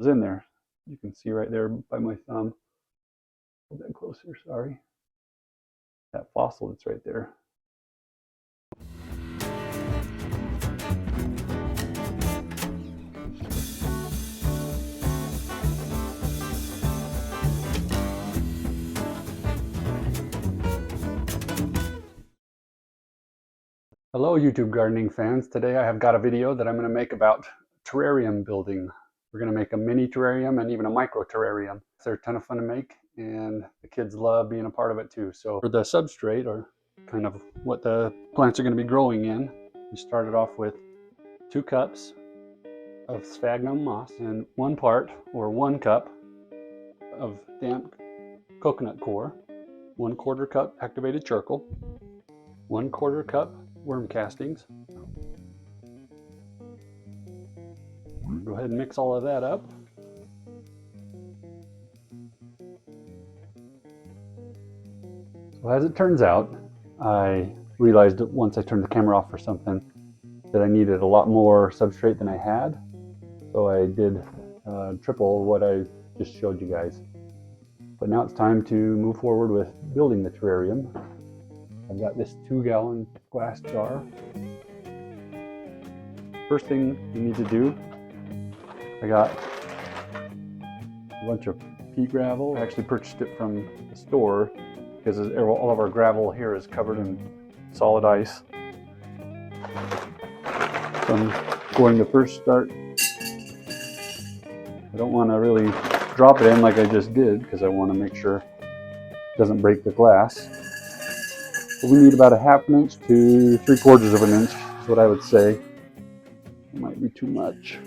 was in there. You can see right there by my thumb. Hold that closer, sorry. That fossil that's right there. Hello YouTube gardening fans. Today I have got a video that I'm going to make about terrarium building. We're going to make a mini terrarium and even a micro terrarium. They're a ton of fun to make and the kids love being a part of it too. So for the substrate, or kind of what the plants are going to be growing in, we started off with 2 cups of sphagnum moss and 1 cup of damp coconut coir, 1/4 cup activated charcoal, 1/4 cup worm castings. Go ahead and mix all of that up. So as it turns out, I realized that once I turned the camera off for something that I needed a lot more substrate than I had. So I did triple what I just showed you guys. But now it's time to move forward with building the terrarium. I've got this 2-gallon glass jar. First thing you need to do, I got a bunch of pea gravel. I actually purchased it from the store because all of our gravel here is covered in solid ice. So I'm going to first start. I don't want to really drop it in like I just did because I want to make sure it doesn't break the glass. So we need about a 1/2 inch to 3/4 of an inch is what I would say. It might be too much.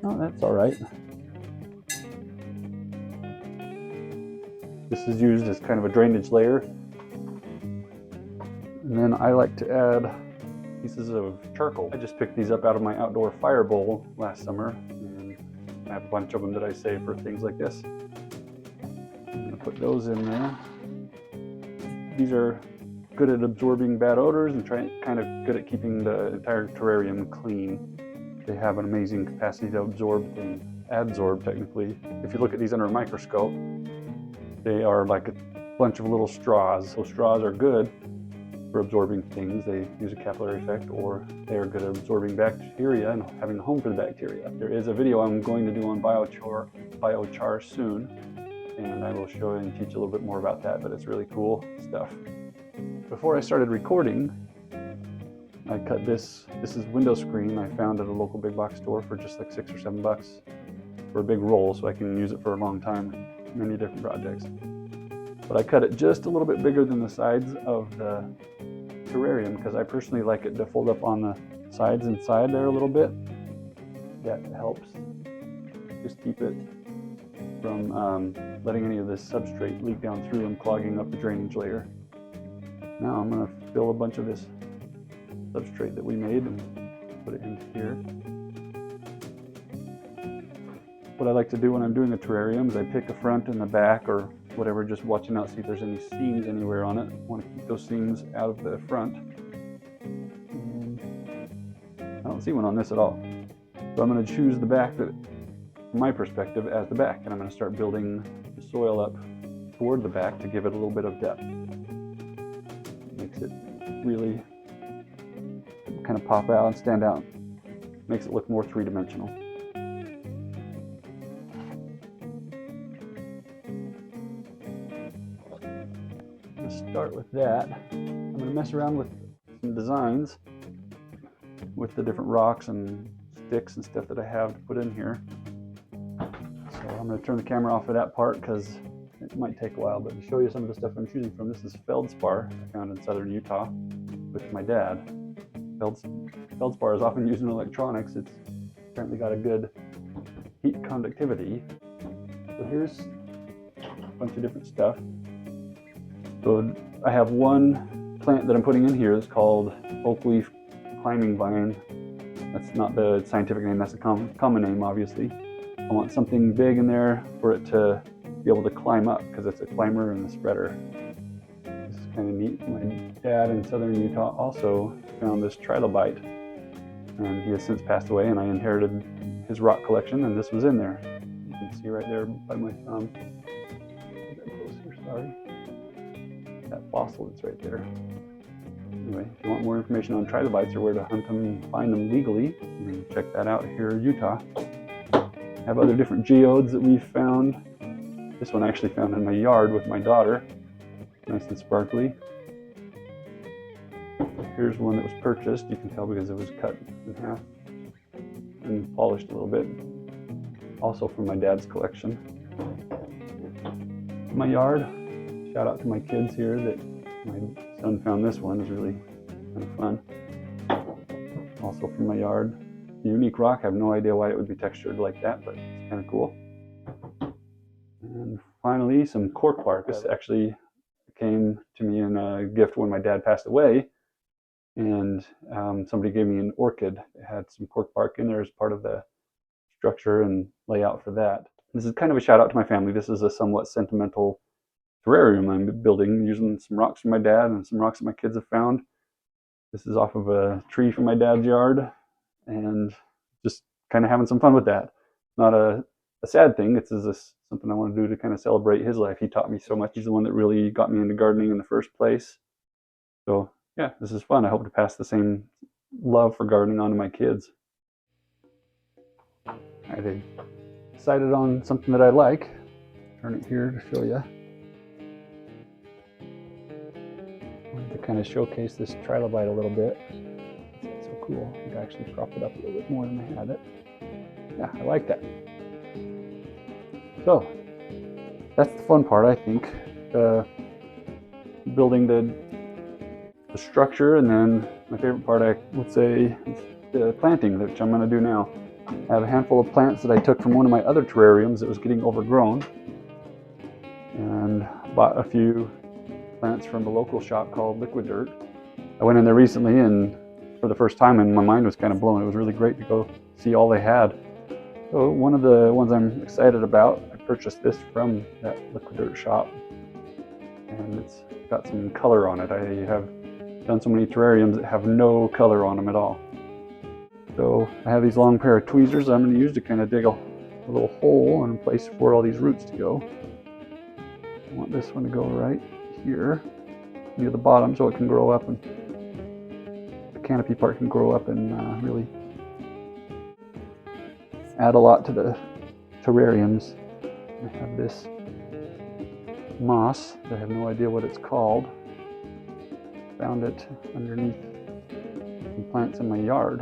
Oh, that's all right. This is used as kind of a drainage layer. And then I like to add pieces of charcoal. I just picked these up out of my outdoor fire bowl last summer. And I have a bunch of them that I save for things like this. I'm gonna put those in there. These are good at absorbing bad odors and kind of good at keeping the entire terrarium clean. They have an amazing capacity to absorb and adsorb technically. If you look at these under a microscope, they are like a bunch of little straws. Those straws are good for absorbing things. They use a capillary effect, or they are good at absorbing bacteria and having a home for the bacteria. There is a video I'm going to do on biochar soon, and I will show and teach a little bit more about that, but it's really cool stuff. Before I started recording, I cut this. This is window screen I found at a local big box store for just like $6 or $7 for a big roll, so I can use it for a long time, many different projects. But I cut it just a little bit bigger than the sides of the terrarium because I personally like it to fold up on the sides inside there a little bit. That helps just keep it from letting any of this substrate leak down through and clogging up the drainage layer. Now I'm going to fill a bunch of this substrate that we made and put it in here. What I like to do when I'm doing a terrarium is I pick a front and the back or whatever, just watching out, see if there's any seams anywhere on it. I want to keep those seams out of the front. And I don't see one on this at all. So I'm going to choose the back that, from my perspective, as the back, and I'm going to start building the soil up toward the back to give it a little bit of depth. It makes it really kind of pop out and stand out. Makes it look more three-dimensional. I'm going to start with that. I'm going to mess around with some designs with the different rocks and sticks and stuff that I have to put in here. So I'm going to turn the camera off for that part because it might take a while, but to show you some of the stuff I'm choosing from, this is feldspar I found in southern Utah with my dad. Feldspar is often used in electronics. It's apparently got a good heat conductivity. So here's a bunch of different stuff. So I have one plant that I'm putting in here that's called oak leaf climbing vine. That's not the scientific name, that's a common name, obviously. I want something big in there for it to be able to climb up because it's a climber and a spreader. This is kind of neat. My dad in southern Utah also found this trilobite, and he has since passed away, and I inherited his rock collection, and this was in there. You can see right there by my thumb. Get that closer, sorry. That fossil is right there. Anyway, if you want more information on trilobites or where to hunt them and find them legally, you can check that out here in Utah. I have other different geodes that we've found. This one I actually found in my yard with my daughter. Nice and sparkly. Here's one that was purchased. You can tell because it was cut in half and polished a little bit. Also from my dad's collection. My yard. Shout out to my kids here that my son found this one. It's really kind of fun. Also from my yard. Unique rock. I have no idea why it would be textured like that, but it's kind of cool. And finally, some cork bark. This actually came to me in a gift when my dad passed away. And somebody gave me an orchid. It had some cork bark in there as part of the structure and layout for that. This is kind of a shout out to my family. This is a somewhat sentimental terrarium I'm building using some rocks from my dad and some rocks that my kids have found. This is off of a tree from my dad's yard and just kind of having some fun with that. Not a sad thing. It's just something I want to do to kind of celebrate his life. He taught me so much. He's the one that really got me into gardening in the first place. So yeah, this is fun. I hope to pass the same love for gardening on to my kids. I decided on something that I like. Turn it here to show you. I wanted to kind of showcase this trilobite a little bit. It's so cool. I think I actually propped it up a little bit more than I had it. Yeah, I like that. So, that's the fun part, I think. Building the structure, and then my favorite part, I would say, is the planting, which I'm going to do now. I have a handful of plants that I took from one of my other terrariums that was getting overgrown, and bought a few plants from a local shop called Liquid Dirt. I went in there recently, and for the first time, and my mind was kind of blown. It was really great to go see all they had. So one of the ones I'm excited about, I purchased this from that Liquid Dirt shop, and it's got some color on it. I have done so many terrariums that have no color on them at all. So I have these long pair of tweezers I'm going to use to kind of dig a little hole and a place for all these roots to go. I want this one to go right here near the bottom so it can grow up, and the canopy part can grow up and really add a lot to the terrariums. I have this moss. I have no idea what it's called. Found it underneath some plants in my yard,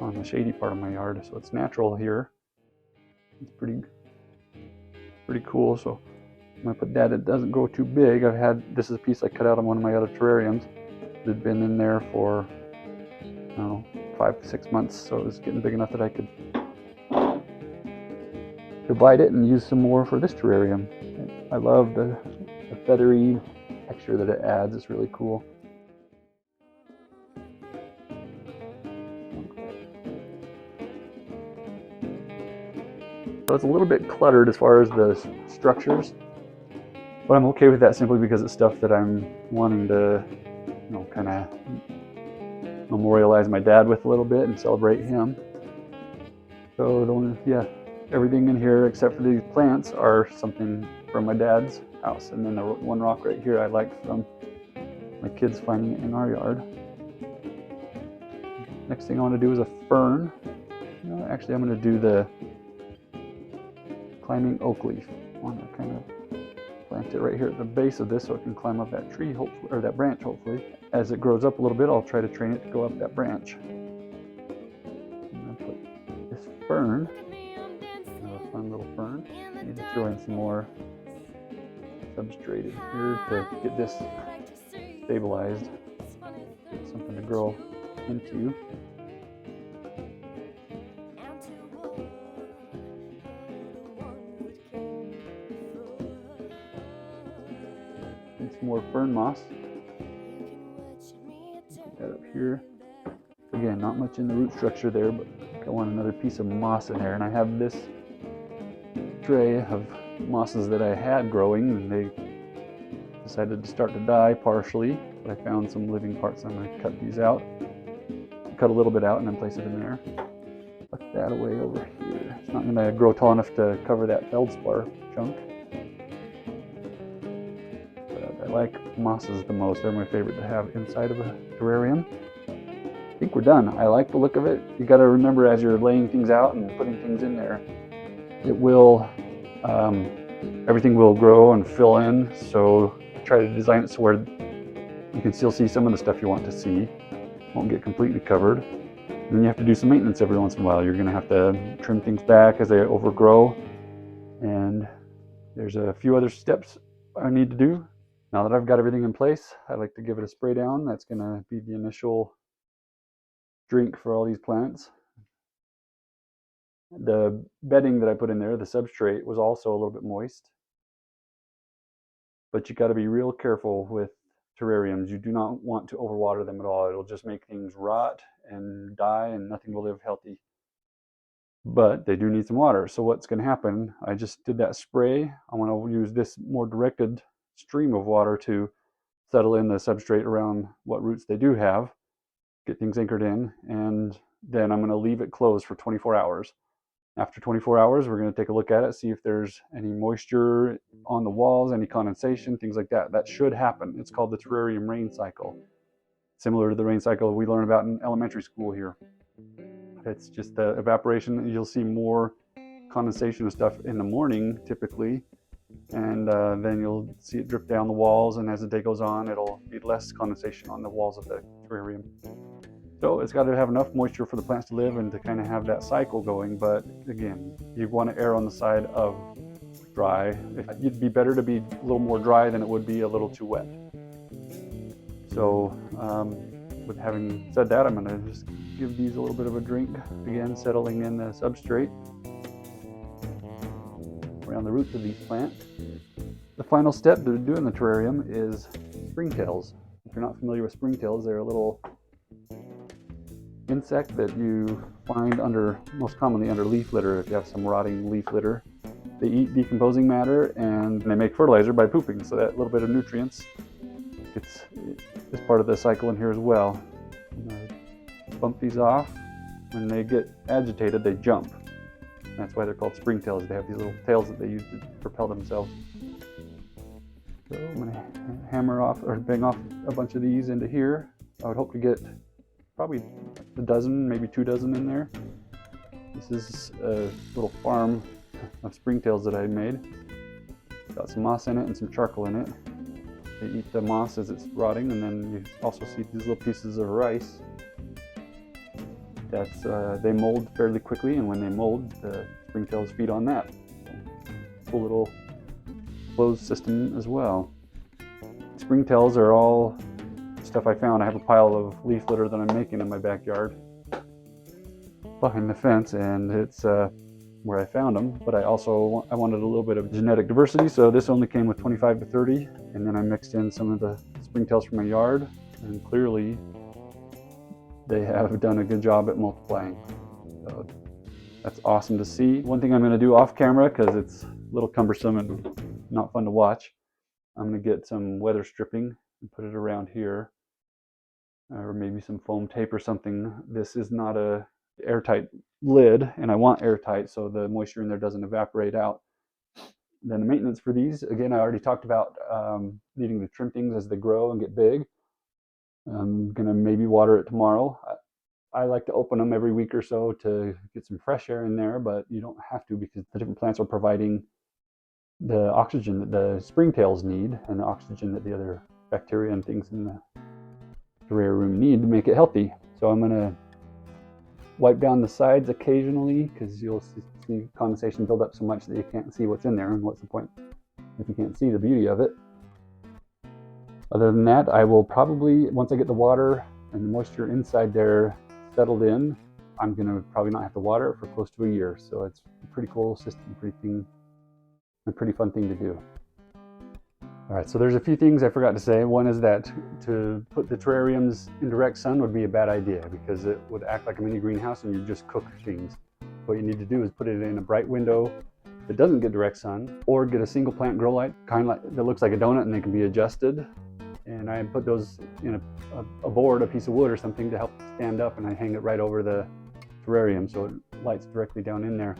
on the shady part of my yard, so it's natural here. It's pretty cool. So I'm gonna put that. It doesn't grow too big. This is a piece I cut out of one of my other terrariums. It had been in there for, I don't know, 5 to 6 months, so it was getting big enough that I could divide it and use some more for this terrarium. I love the feathery texture that it adds. It's really cool. So it's a little bit cluttered as far as the structures, but I'm okay with that simply because it's stuff that I'm wanting to, kind of memorialize my dad with a little bit and celebrate him. So everything in here except for these plants are something from my dad's house, and then the one rock right here I liked from my kids finding it in our yard. Next thing I want to do is a fern. Actually, I'm going to do the climbing oak leaf. I want to kind of plant it right here at the base of this so it can climb up that tree, hopefully, or that branch, hopefully. As it grows up a little bit, I'll try to train it to go up that branch. I'm going to put this fern, a fun little fern. I need to throw in some more substrate in here to get this stabilized. Something to grow into. Some more fern moss. Put that up here. Again, not much in the root structure there, but I want another piece of moss in there. And I have this tray of mosses that I had growing, and they decided to start to die partially. But I found some living parts. I'm going to cut these out. Cut a little bit out and then place it in there. Put that away over here. not going to grow tall enough to cover that feldspar chunk. But I like mosses the most. They're my favorite to have inside of a terrarium. I think we're done. I like the look of it. You got to remember as you're laying things out and putting things in there, it will, everything will grow and fill in. So try to design it so where you can still see some of the stuff you want to see. Won't get completely covered. And then you have to do some maintenance every once in a while. You're going to have to trim things back as they overgrow. And there's a few other steps I need to do. Now that I've got everything in place, I like to give it a spray down. That's going to be the initial drink for all these plants. The bedding that I put in there, the substrate, was also a little bit moist. But you got to be real careful with terrariums. You do not want to overwater them at all. It'll just make things rot and die and nothing will live healthy. But they do need some water. So what's going to happen, I just did that spray. I want to use this more directed stream of water to settle in the substrate around what roots they do have, get things anchored in, and then I'm going to leave it closed for 24 hours. After 24 hours, we're going to take a look at it, see if there's any moisture on the walls, any condensation, things like that. That should happen. It's called the terrarium rain cycle, similar to the rain cycle we learn about in elementary school here. It's just the evaporation. You'll see more condensation of stuff in the morning typically, and then you'll see it drip down the walls, and as the day goes on, it'll be less condensation on the walls of the terrarium. So it's got to have enough moisture for the plants to live and to kind of have that cycle going. But again, you want to err on the side of dry. It'd be better to be a little more dry than it would be a little too wet. So with having said that, I'm going to just give these a little bit of a drink. Again, settling in the substrate around the roots of these plants. The final step to doing the terrarium is springtails. If you're not familiar with springtails, they're a little insect that you find most commonly under leaf litter. If you have some rotting leaf litter, they eat decomposing matter and they make fertilizer by pooping. So that little bit of nutrients, it's part of the cycle in here as well. Bump these off. When they get agitated, they jump. That's why they're called springtails. They have these little tails that they use to propel themselves. So I'm going to hammer off or bang off a bunch of these into here. I would hope to get probably a dozen, maybe 2 dozen in there. This is a little farm of springtails that I made. Got some moss in it and some charcoal in it. They eat the moss as it's rotting, and then you also see these little pieces of rice. They mold fairly quickly, and when they mold, the springtails feed on that. Cool little closed system as well. Springtails are all stuff I found. I have a pile of leaf litter that I'm making in my backyard behind the fence, and it's where I found them. But I wanted a little bit of genetic diversity, so this only came with 25 to 30, and then I mixed in some of the springtails from my yard, and clearly they have done a good job at multiplying. So that's awesome to see. One thing I'm going to do off camera, because it's a little cumbersome and not fun to watch, I'm going to get some weather stripping and put it around here, or maybe some foam tape or something. This is not a airtight lid, and I want airtight so the moisture in there doesn't evaporate out. Then the maintenance for these, again, I already talked about needing to trim things as they grow and get big. I'm gonna maybe water it tomorrow. I like to open them every week or so to get some fresh air in there, but you don't have to, because the different plants are providing the oxygen that the springtails need and the oxygen that the other bacteria and things in the terrarium need to make it healthy. So I'm gonna wipe down the sides occasionally, because you'll see condensation build up so much that you can't see what's in there, and what's the point if you can't see the beauty of it. Other than that, I will probably, once I get the water and the moisture inside there settled in, I'm gonna probably not have to water it for close to a year. So it's a pretty cool system, a pretty fun thing to do. All right, so there's a few things I forgot to say. One is that to put the terrariums in direct sun would be a bad idea, because it would act like a mini greenhouse and you just cook things. What you need to do is put it in a bright window that doesn't get direct sun, or get a single plant grow light, kind of like that looks like a donut, and they can be adjusted. And I put those in a board, a piece of wood or something, to help stand up, and I hang it right over the terrarium so it lights directly down in there.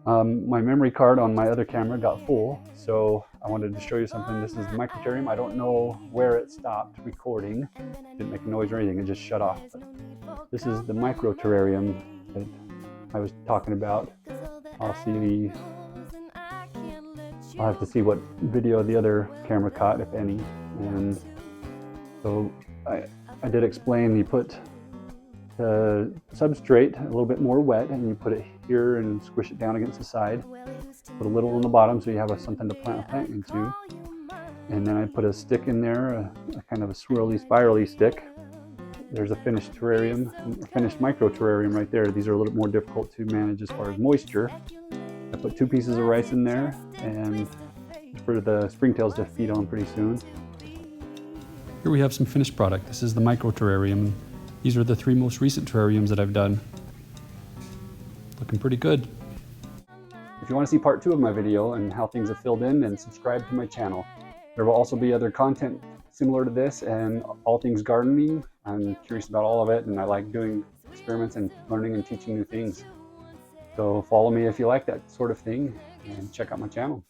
My memory card on my other camera got full, so I wanted to show you something. This is the microterrarium. I don't know where it stopped recording. It didn't make a noise or anything, it just shut off. But this is the microterrarium that I was talking about. I'll have to see what video the other camera caught, if any. And so I did explain, you put the substrate a little bit more wet and you put it here and squish it down against the side. Put a little on the bottom so you have something to plant a plant into. And then I put a stick in there, a kind of a swirly, spirally stick. There's a finished terrarium, finished micro terrarium right there. These are a little more difficult to manage as far as moisture. I put 2 pieces of rice in there and for the springtails to feed on pretty soon. Here we have some finished product. This is the micro terrarium. These are the 3 most recent terrariums that I've done. Looking pretty good. If you want to see part 2 of my video and how things have filled in, then subscribe to my channel. There will also be other content similar to this and all things gardening. I'm curious about all of it, and I like doing experiments and learning and teaching new things. So follow me if you like that sort of thing, and check out my channel.